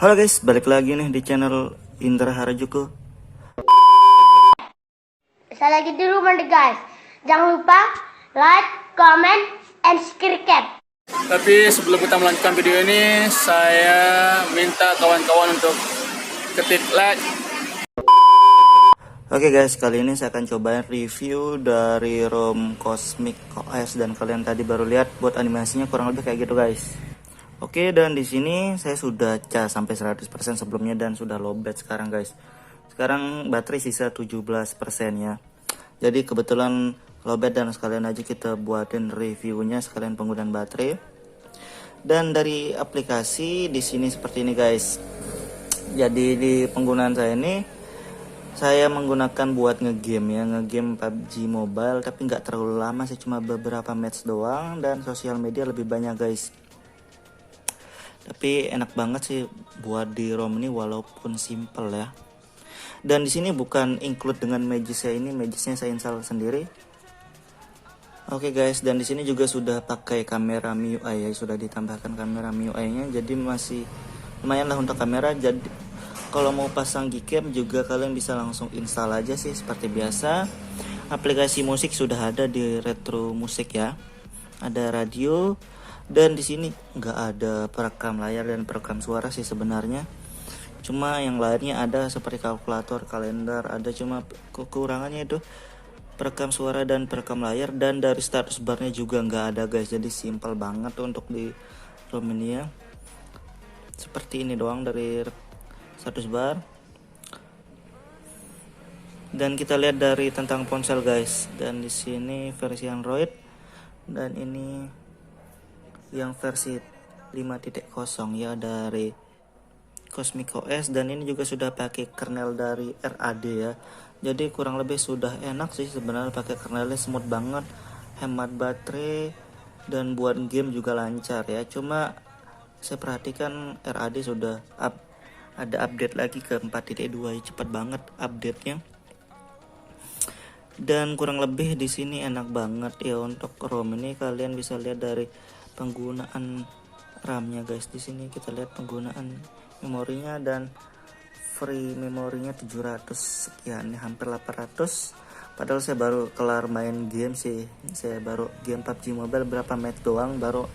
Halo guys, balik lagi nih di channel Indra Harajuku. Saya lagi di rumah nih guys. Jangan lupa like, comment, and subscribe. Tapi sebelum kita melanjutkan video ini, saya minta kawan-kawan untuk ketik like. Oke guys, kali ini saya akan cobain review dari ROM Cosmic OS dan kalian tadi baru lihat buat animasinya kurang lebih kayak gitu guys. Oke, dan di sini saya sudah cas sampai 100% sebelumnya dan sudah lowbat sekarang guys. Sekarang baterai sisa 17% ya. Jadi kebetulan lowbat dan sekalian aja kita buatin reviewnya sekalian penggunaan baterai. Dan dari aplikasi di sini seperti ini guys. Jadi di penggunaan saya ini saya menggunakan buat ngegame ya, ngegame PUBG Mobile, tapi nggak terlalu lama sih, cuma beberapa match doang, dan sosial media lebih banyak guys. Tapi enak banget sih buat di ROM ini walaupun simple ya. Dan di sini bukan include dengan Magisnya, ini Magisnya saya install sendiri. Oke guys, dan di sini juga sudah pakai kamera MIUI ya, sudah ditambahkan kamera MIUI-nya, jadi masih lumayan lah untuk kamera. Jadi kalau mau pasang Gcam juga kalian bisa langsung install aja sih seperti biasa. Aplikasi musik sudah ada di Retro Musik ya. Ada radio dan di sini nggak ada perekam layar dan perekam suara sih sebenarnya. Cuma yang lainnya ada seperti kalkulator, kalender, ada cuma kekurangannya itu perekam suara dan perekam layar, dan dari status barnya juga nggak ada guys. Jadi simple banget untuk di ROM ini ya. Seperti ini doang dari status bar. Dan kita lihat dari tentang ponsel guys. Dan di sini versi Android dan ini yang versi 5.0 ya dari Cosmic OS, dan ini juga sudah pakai kernel dari RAD ya. Jadi kurang lebih sudah enak sih sebenarnya, pakai kernelnya smooth banget, hemat baterai, dan buat game juga lancar ya. Cuma saya perhatikan RAD sudah ada update lagi ke 4.2 ya, cepat banget update-nya. Dan kurang lebih di sini enak banget ya untuk ROM ini. Kalian bisa lihat dari penggunaan RAM-nya guys. Di sini kita lihat penggunaan memorinya, dan free memorinya 700 sekian, hampir 800. Padahal saya baru kelar main game sih. Saya baru game PUBG Mobile berapa match doang, baru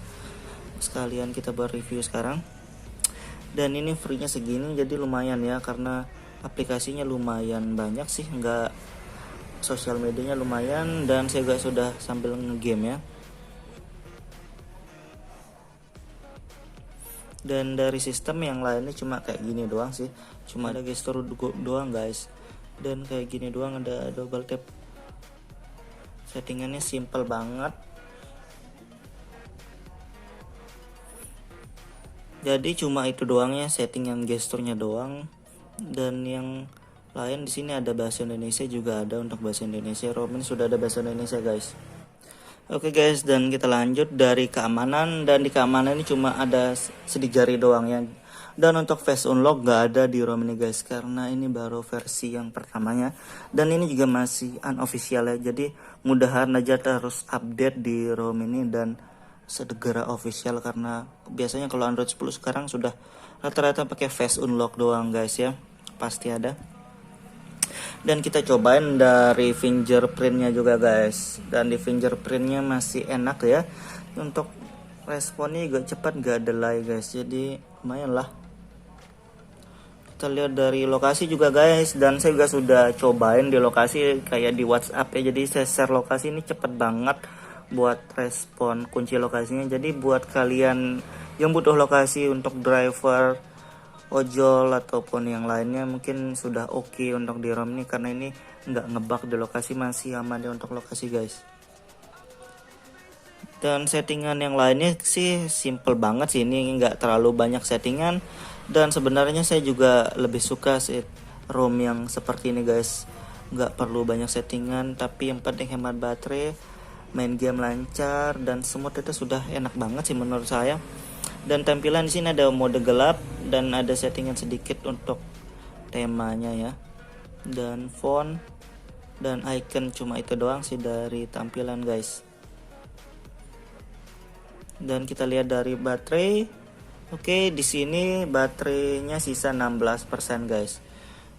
sekalian kita buat review sekarang. Dan ini free-nya segini, jadi lumayan ya, karena aplikasinya lumayan banyak sih, nggak sosial medianya lumayan, dan saya juga sudah sambil ngegame ya. Dan dari sistem yang lainnya cuma kayak gini doang sih, cuma ada gestur doang guys, dan kayak gini doang, ada double tap. Settingannya simple banget, jadi cuma itu doangnya, settingan gesturnya doang. Dan yang lain di sini ada bahasa Indonesia juga, ada untuk bahasa Indonesia. ROM ini sudah ada bahasa Indonesia guys. Oke guys, dan kita lanjut dari keamanan. Dan di keamanan ini cuma ada sidik jari doang ya. Dan untuk face unlock nggak ada di ROM ini guys, karena ini baru versi yang pertamanya. Dan ini juga masih unofficial ya, jadi mudahan aja terus update di ROM ini dan segera official, karena biasanya kalau Android 10 sekarang sudah rata-rata pakai face unlock doang guys ya, pasti ada. Dan kita cobain dari fingerprintnya juga guys, dan di fingerprintnya masih enak ya, untuk responnya juga cepat, gak delay guys, jadi lumayan lah. Kita lihat dari lokasi juga guys, dan saya juga sudah cobain di lokasi kayak di WhatsApp ya, jadi saya share lokasi ini cepet banget buat respon kunci lokasinya. Jadi buat kalian yang butuh lokasi untuk driver ojol ataupun yang lainnya mungkin sudah oke untuk di ROM ini, karena ini nggak ngebug di lokasi, masih aman ya untuk lokasi guys. Dan settingan yang lainnya sih simple banget sih, ini nggak terlalu banyak settingan, dan sebenarnya saya juga lebih suka sih ROM yang seperti ini guys, nggak perlu banyak settingan, tapi yang penting hemat baterai, main game lancar, dan smooth itu sudah enak banget sih menurut saya. Dan tampilan di sini ada mode gelap, dan ada settingan sedikit untuk temanya ya, dan font dan icon, cuma itu doang sih dari tampilan guys. Dan kita lihat dari baterai, Oke, di sini baterainya sisa 16% guys.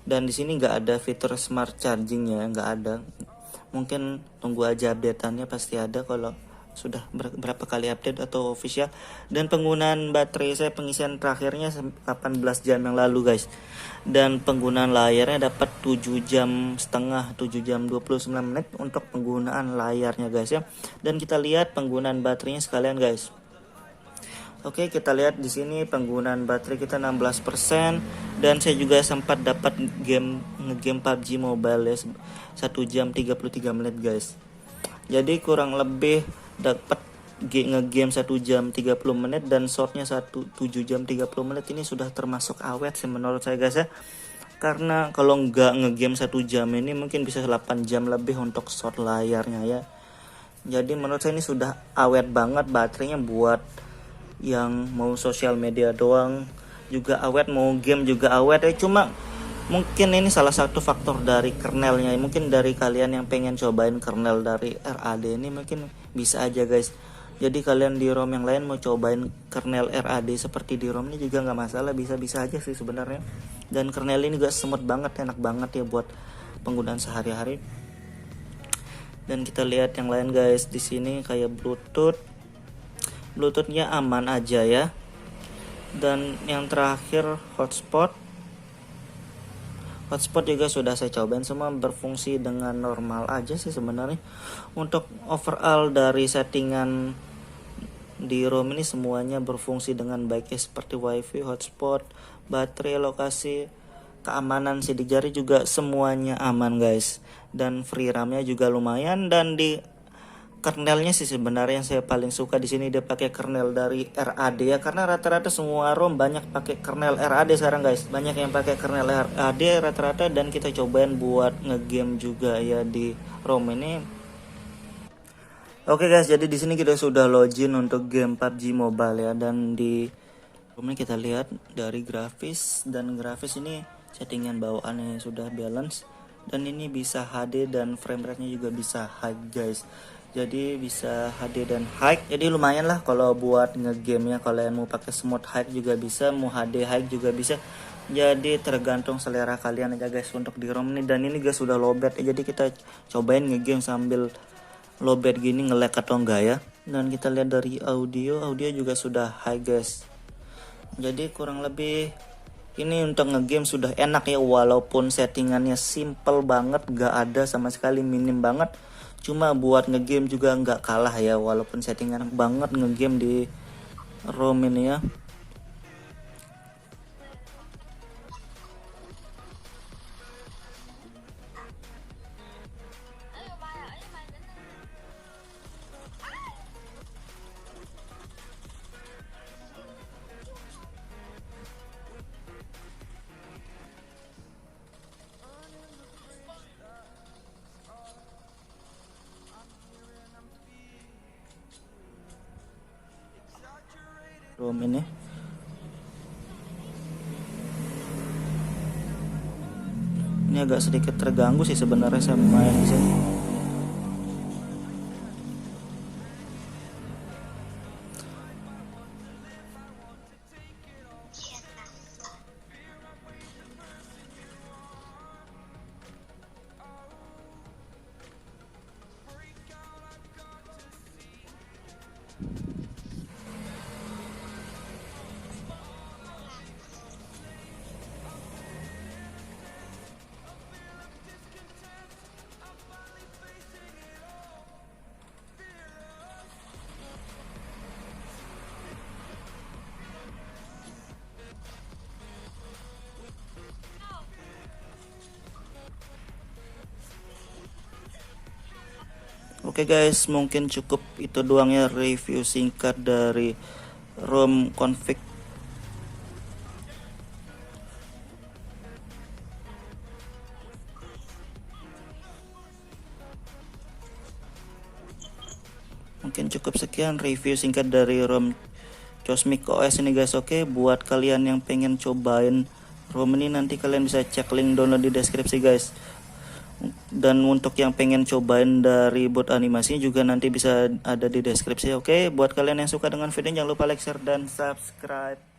Dan di sini nggak ada fitur smart chargingnya, nggak ada. Mungkin tunggu aja updateannya, pasti ada kalau sudah berapa kali update atau official. Dan penggunaan baterai saya pengisian terakhirnya 18 jam yang lalu guys. Dan penggunaan layarnya dapat 7 jam setengah, 7 jam 29 menit untuk penggunaan layarnya guys ya. Dan kita lihat penggunaan baterainya sekalian guys. Oke, kita lihat di sini penggunaan baterai kita 16% dan saya juga sempat dapat ngegame PUBG Mobile ya 1 jam 33 menit guys. Jadi kurang lebih dapat ngegame 1 jam 30 menit dan shortnya 7 jam 30 menit. Ini sudah termasuk awet sih menurut saya guys ya. Karena kalau nggak ngegame 1 jam ini mungkin bisa 8 jam lebih untuk short layarnya ya. Jadi menurut saya ini sudah awet banget baterainya, buat yang mau sosial media doang juga awet, mau game juga awet ya. Cuma mungkin ini salah satu faktor dari kernelnya. Mungkin dari kalian yang pengen cobain kernel dari RAD ini mungkin bisa aja guys. Jadi kalian di ROM yang lain mau cobain kernel RAD seperti di ROM ini juga nggak masalah, bisa-bisa aja sih sebenarnya. Dan kernel ini juga smooth banget, enak banget ya buat penggunaan sehari-hari. Dan kita lihat yang lain guys, di sini kayak Bluetoothnya aman aja ya. Dan yang terakhir hotspot juga sudah saya cobain, semua berfungsi dengan normal aja sih sebenarnya. Untuk overall dari settingan di ROM ini semuanya berfungsi dengan baik ya, seperti wifi, hotspot, baterai, lokasi, keamanan sidik jari juga semuanya aman guys. Dan free RAM-nya juga lumayan. Dan di kernelnya sih sebenarnya yang saya paling suka di sini, dia pakai kernel dari RAD ya, karena rata-rata semua ROM banyak pakai kernel RAD sekarang guys. Banyak yang pakai kernel RAD rata-rata, dan kita cobain buat ngegame juga ya di ROM ini. Oke guys, jadi di sini kita sudah login untuk game PUBG Mobile ya, dan di ROM ini kita lihat dari grafis, dan grafis ini settingan bawaannya sudah balance, dan ini bisa HD dan frame rate-nya juga bisa high guys. Jadi bisa HD dan high. Jadi lumayan lah kalau buat ngegame ya. Kalau yang mau pakai smooth high juga bisa, mau HD high juga bisa. Jadi tergantung selera kalian aja guys untuk di ROM ini. Dan ini guys sudah lowbat ya. Jadi kita cobain ngegame sambil lowbat gini, nge-lag atau enggak ya. Dan kita lihat dari audio juga sudah high guys. Jadi kurang lebih ini untuk ngegame sudah enak ya, walaupun settingannya simple banget, gak ada sama sekali, minim banget. Cuma buat ngegame juga nggak kalah ya, walaupun settingan banget ngegame di ROM ini ya. ROM ini agak sedikit terganggu sih sebenarnya saya main di sini. Oke guys, mungkin cukup itu doang ya review singkat dari ROM config. Mungkin cukup sekian review singkat dari ROM Cosmic OS ini guys. Oke, buat kalian yang pengen cobain ROM ini, nanti kalian bisa cek link download di deskripsi guys. Dan untuk yang pengen cobain dari bot animasinya juga nanti bisa ada di deskripsi. Oke, buat kalian yang suka dengan video, jangan lupa like, share, dan subscribe.